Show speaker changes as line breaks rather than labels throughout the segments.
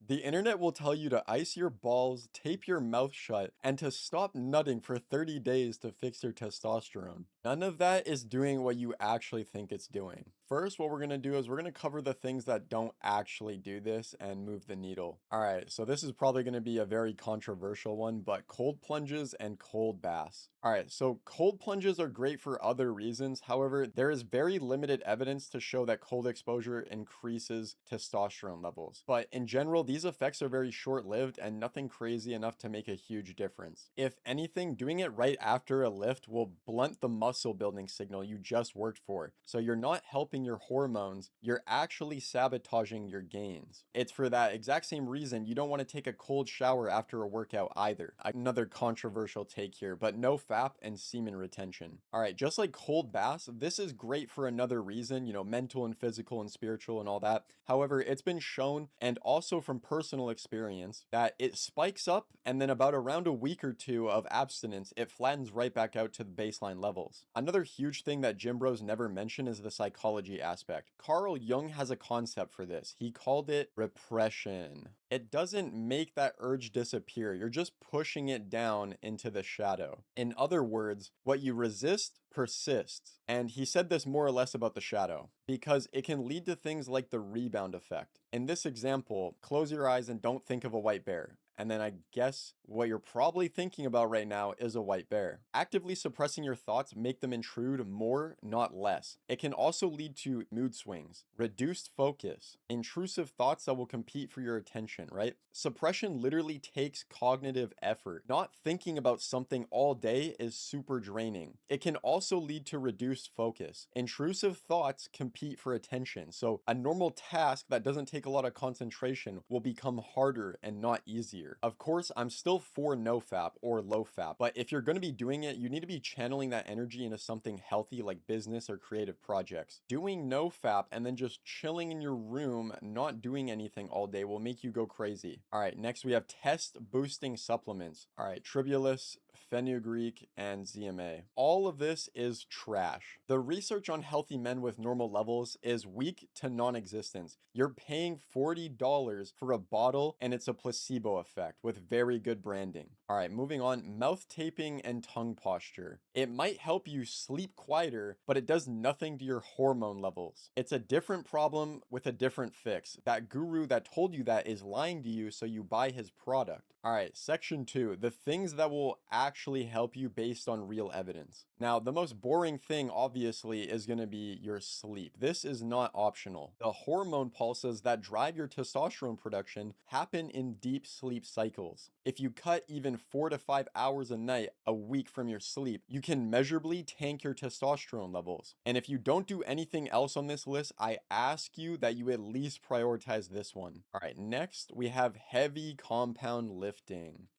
The internet will tell you to ice your balls, tape your mouth shut, and to stop nutting for 30 days to fix your testosterone. None of that is doing what you actually think it's doing. First, what we're going to do is we're going to cover the things that don't actually do this and move the needle. All right, so this is probably going to be a very controversial one, but cold plunges and cold baths. All right, so cold plunges are great for other reasons. However, there is very limited evidence to show that cold exposure increases testosterone levels. But in general, these effects are very short-lived and nothing crazy enough to make a huge difference. If anything, doing it right after a lift will blunt the muscle building signal you just worked for. So you're not helping your hormones, you're actually sabotaging your gains. It's for that exact same reason you don't want to take a cold shower after a workout either. Another controversial take here, but no FAP and semen retention. All right, just like cold baths, this is great for another reason, mental and physical and spiritual and all that. However, it's been shown, and also from personal experience, that it spikes up and then about around a week or two of abstinence, it flattens right back out to the baseline levels. Another huge thing that gym bros never mention is the psychology aspect. Carl Jung has a concept for this. He called it repression. It doesn't make that urge disappear. You're just pushing it down into the shadow. In other words, what you resist persists. And he said this more or less about the shadow, because it can lead to things like the rebound effect. In this example, close your eyes and don't think of a white bear. And then I guess what you're probably thinking about right now is a white bear. Actively suppressing your thoughts make them intrude more, not less. It can also lead to mood swings, reduced focus, intrusive thoughts that will compete for your attention, right? Suppression literally takes cognitive effort. Not thinking about something all day is super draining. It can also lead to reduced focus. Intrusive thoughts compete for attention. So a normal task that doesn't take a lot of concentration will become harder and not easier. Of course, I'm still for no FAP or low FAP, but if you're going to be doing it, you need to be channeling that energy into something healthy like business or creative projects. Doing no FAP and then just chilling in your room, not doing anything all day will make you go crazy. All right, next we have test boosting supplements. All right, Tribulus, fenugreek, and ZMA. All of this is trash. The research on healthy men with normal levels is weak to non-existent. You're paying $40 for a bottle and it's a placebo effect with very good branding. All right, moving on, mouth taping and tongue posture. It might help you sleep quieter, but it does nothing to your hormone levels. It's a different problem with a different fix. That guru that told you that is lying to you, so you buy his product. All right, section 2, the things that will actually help you based on real evidence. Now, the most boring thing obviously is going to be your sleep. This is not optional. The hormone pulses that drive your testosterone production happen in deep sleep cycles. If you cut even 4 to 5 hours a night a week from your sleep, you can measurably tank your testosterone levels. And if you don't do anything else on this list, I ask you that you at least prioritize this one. All right, next we have heavy compound lifting.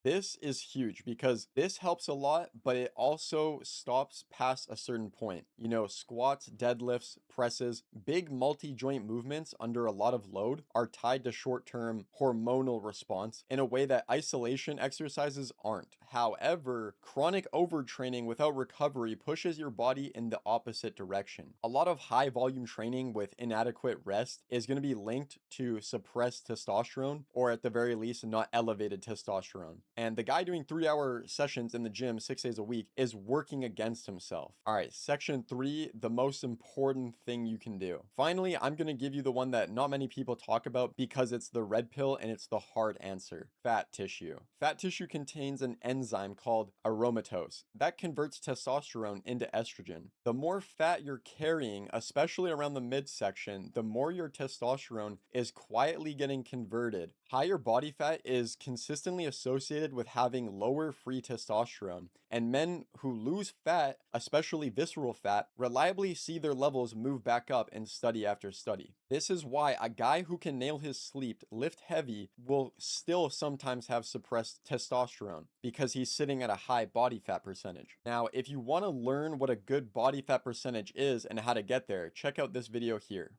This is huge because this helps a lot, but it also stops past a certain point. Squats, deadlifts, presses, big multi-joint movements under a lot of load are tied to short-term hormonal response in a way that isolation exercises aren't. However, chronic overtraining without recovery pushes your body in the opposite direction. A lot of high volume training with inadequate rest is going to be linked to suppressed testosterone, or at the very least, not elevated testosterone. And the guy doing 3-hour sessions in the gym 6 days a week is working against himself. All right, section 3, the most important thing you can do. Finally, I'm going to give you the one that not many people talk about because it's the red pill and it's the hard answer: fat tissue. Fat tissue contains an enzyme called aromatase that converts testosterone into estrogen. The more fat you're carrying, especially around the midsection, the more your testosterone is quietly getting converted. Higher body fat is consistently associated with having lower free testosterone, and men who lose fat, especially visceral fat, reliably see their levels move back up in study after study. This is why a guy who can nail his sleep, lift heavy, will still sometimes have suppressed testosterone because he's sitting at a high body fat percentage. Now, if you want to learn what a good body fat percentage is and how to get there, check out this video here.